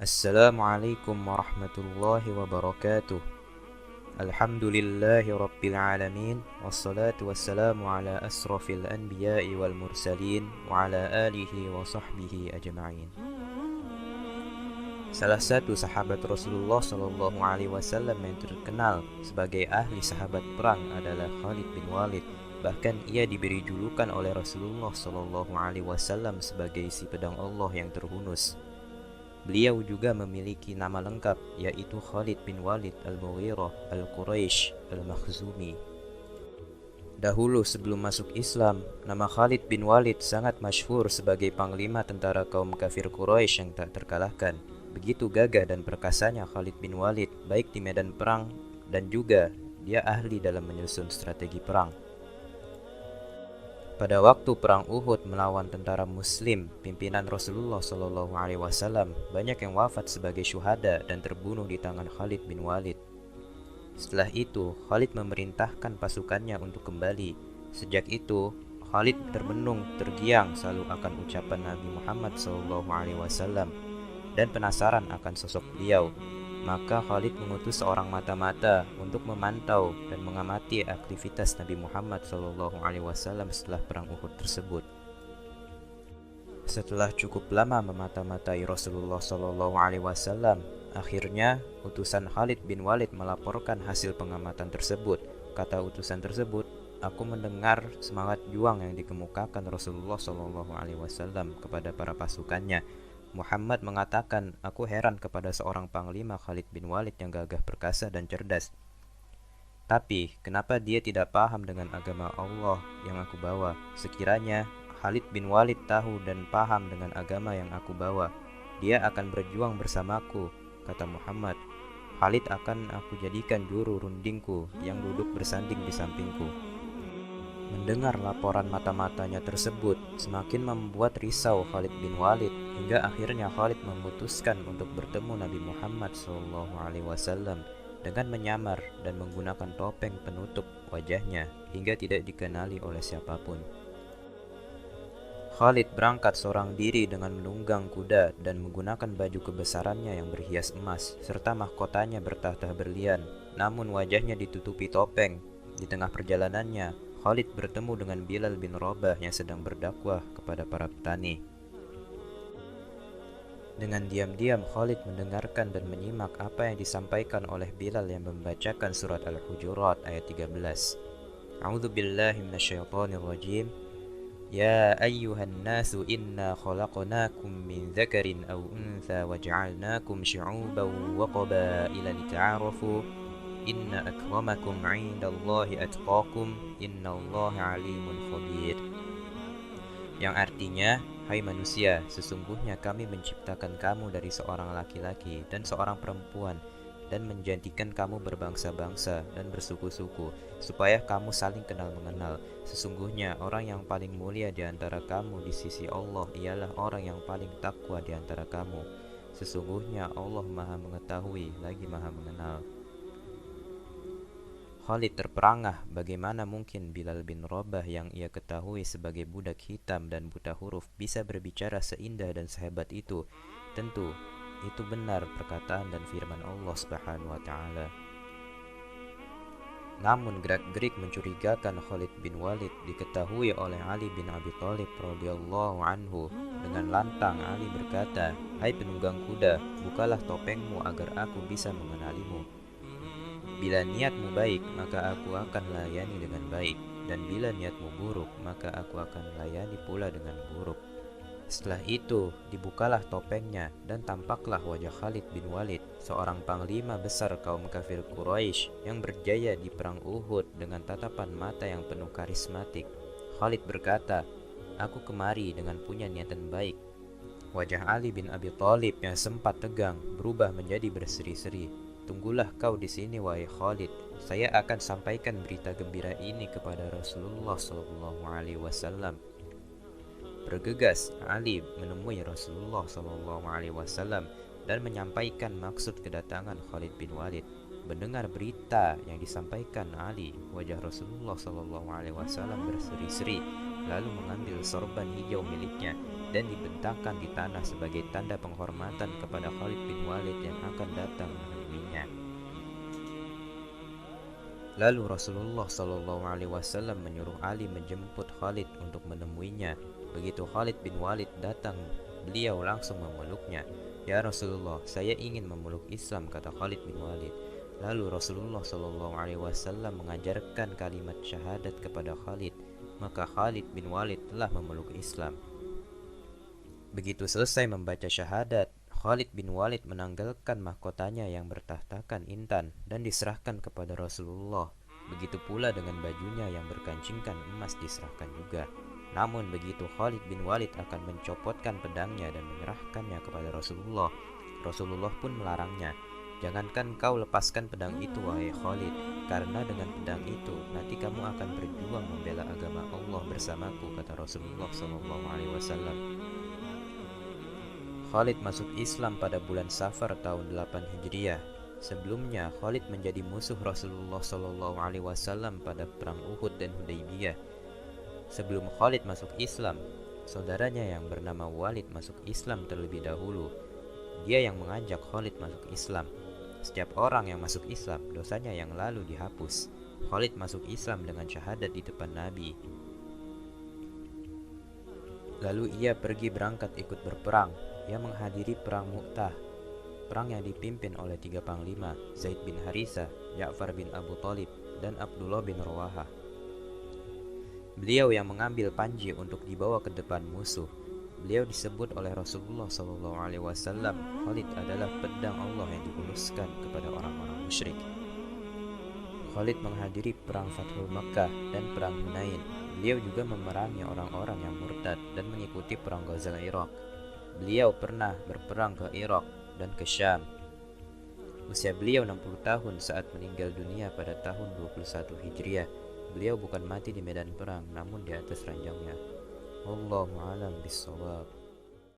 Assalamualaikum warahmatullahi wabarakatuh. Alhamdulillahi rabbil alamin. Wassalatu wassalamu ala asrafil anbiya'i wal mursalin wa ala alihi wa sahbihi ajma'in. Salah satu sahabat Rasulullah Shallallahu Alaihi Wasallam yang terkenal sebagai ahli sahabat perang adalah Khalid bin Walid. Bahkan ia diberi julukan oleh Rasulullah Shallallahu Alaihi Wasallam sebagai si pedang Allah yang terhunus. Beliau juga memiliki nama lengkap, yaitu Khalid bin Walid al-Mughirah al-Quraisy al-Makhzumi. Dahulu sebelum masuk Islam, nama Khalid bin Walid sangat masyhur sebagai panglima tentara kaum kafir Quraisy yang tak terkalahkan. Begitu gagah dan perkasanya Khalid bin Walid, baik di medan perang dan juga dia ahli dalam menyusun strategi perang. Pada waktu perang Uhud melawan tentara Muslim, pimpinan Rasulullah Shallallahu Alaihi Wasallam, banyak yang wafat sebagai syuhada dan terbunuh di tangan Khalid bin Walid. Setelah itu, Khalid memerintahkan pasukannya untuk kembali. Sejak itu, Khalid termenung, tergiang selalu akan ucapan Nabi Muhammad Shallallahu Alaihi Wasallam dan penasaran akan sosok beliau. Maka Khalid mengutus seorang mata-mata untuk memantau dan mengamati aktivitas Nabi Muhammad SAW setelah perang Uhud tersebut. Setelah cukup lama memata-matai Rasulullah SAW, akhirnya utusan Khalid bin Walid melaporkan hasil pengamatan tersebut. Kata utusan tersebut, "Aku mendengar semangat juang yang dikemukakan Rasulullah SAW kepada para pasukannya. Muhammad mengatakan, aku heran kepada seorang panglima Khalid bin Walid yang gagah perkasa dan cerdas. Tapi, kenapa dia tidak paham dengan agama Allah yang aku bawa? Sekiranya Khalid bin Walid tahu dan paham dengan agama yang aku bawa, dia akan berjuang bersamaku," kata Muhammad. "Khalid akan aku jadikan juru rundingku yang duduk bersanding di sampingku." Mendengar laporan mata-matanya tersebut semakin membuat risau Khalid bin Walid, hingga akhirnya Khalid memutuskan untuk bertemu Nabi Muhammad SAW dengan menyamar dan menggunakan topeng penutup wajahnya hingga tidak dikenali oleh siapapun. Khalid berangkat seorang diri dengan menunggang kuda dan menggunakan baju kebesarannya yang berhias emas serta mahkotanya bertahta berlian, namun wajahnya ditutupi topeng. Di tengah perjalanannya, Khalid bertemu dengan Bilal bin Rabah yang sedang berdakwah kepada para petani. Dengan diam-diam Khalid mendengarkan dan menyimak apa yang disampaikan oleh Bilal yang membacakan surat Al-Hujurat ayat 13. A'udzu billahi minasyaitonir rajim. Ya ayyuhan nasu inna khalaqnakum min dzakarin aw untha waja'alnakum syu'uban wa qabaila lita'arafu. Inna akramakum 'indallahi atqakum, innallaha 'alimun khabir. Yang artinya, hai manusia, sesungguhnya kami menciptakan kamu dari seorang laki-laki dan seorang perempuan dan menjadikan kamu berbangsa-bangsa dan bersuku-suku supaya kamu saling kenal mengenal. Sesungguhnya orang yang paling mulia di antara kamu di sisi Allah ialah orang yang paling takwa di antara kamu. Sesungguhnya Allah Maha mengetahui lagi Maha mengenal. Khalid terperangah, bagaimana mungkin Bilal bin Rabah yang ia ketahui sebagai budak hitam dan buta huruf bisa berbicara seindah dan sehebat itu. Tentu, itu benar perkataan dan firman Allah Subhanahu wa taala. Namun gerak-gerik mencurigakan Khalid bin Walid diketahui oleh Ali bin Abi Thalib radhiyallahu anhu. Dengan lantang Ali berkata, "Hai penunggang kuda, bukalah topengmu agar aku bisa mengenalimu. Bila niatmu baik, maka aku akan layani dengan baik, dan bila niatmu buruk, maka aku akan layani pula dengan buruk." Setelah itu, dibukalah topengnya, dan tampaklah wajah Khalid bin Walid, seorang panglima besar kaum kafir Quraisy yang berjaya di perang Uhud dengan tatapan mata yang penuh karismatik. Khalid berkata, "Aku kemari dengan punya niatan baik." Wajah Ali bin Abi Thalib yang sempat tegang berubah menjadi berseri-seri. "Tunggulah kau di sini, wahai Khalid. Saya akan sampaikan berita gembira ini kepada Rasulullah SAW." Bergegas, Ali menemui Rasulullah SAW dan menyampaikan maksud kedatangan Khalid bin Walid. Mendengar berita yang disampaikan Ali, wajah Rasulullah SAW berseri-seri, lalu mengambil sorban hijau miliknya dan dibentangkan di tanah sebagai tanda penghormatan kepada Khalid bin Walid yang akan datang menemuinya. Lalu Rasulullah SAW menyuruh Ali menjemput Khalid untuk menemuinya. Begitu Khalid bin Walid datang, beliau langsung memeluknya. "Ya Rasulullah, saya ingin memeluk Islam," kata Khalid bin Walid. Lalu Rasulullah SAW mengajarkan kalimat syahadat kepada Khalid, maka Khalid bin Walid telah memeluk Islam. Begitu selesai membaca syahadat, Khalid bin Walid menanggalkan mahkotanya yang bertahtakan intan dan diserahkan kepada Rasulullah. Begitu pula dengan bajunya yang berkancingkan emas diserahkan juga. Namun begitu Khalid bin Walid akan mencopotkan pedangnya dan menyerahkannya kepada Rasulullah, Rasulullah pun melarangnya. "Jangankan kau lepaskan pedang itu, wahai Khalid, karena dengan pedang itu nanti kamu akan berjuang membela agama Allah bersamaku," kata Rasulullah SAW. Khalid masuk Islam pada bulan Safar tahun 8 Hijriah. Sebelumnya, Khalid menjadi musuh Rasulullah SAW pada perang Uhud dan Hudaybiyah. Sebelum Khalid masuk Islam, saudaranya yang bernama Walid masuk Islam terlebih dahulu. Dia yang mengajak Khalid masuk Islam. Setiap orang yang masuk Islam, dosanya yang lalu dihapus. Khalid masuk Islam dengan syahadat di depan Nabi. Lalu ia pergi berangkat ikut berperang. Ia menghadiri perang Mu'tah, perang yang dipimpin oleh 3 panglima, Zaid bin Haritha, Ja'far bin Abu Thalib, dan Abdullah bin Rawaha. Beliau yang mengambil panji untuk dibawa ke depan musuh. Beliau disebut oleh Rasulullah SAW, Khalid adalah pedang Allah yang dihuluskan kepada orang-orang musyrik. Khalid menghadiri perang Fathul Makkah dan perang Hunain. Beliau juga memerangi orang-orang yang murtad dan mengikuti perang Ghazal Irak. Beliau pernah berperang ke Irak dan ke Syam. Usia beliau 60 tahun saat meninggal dunia pada tahun 21 Hijriah. Beliau bukan mati di medan perang, namun di atas ranjangnya. Wallahu a'lam bishawab.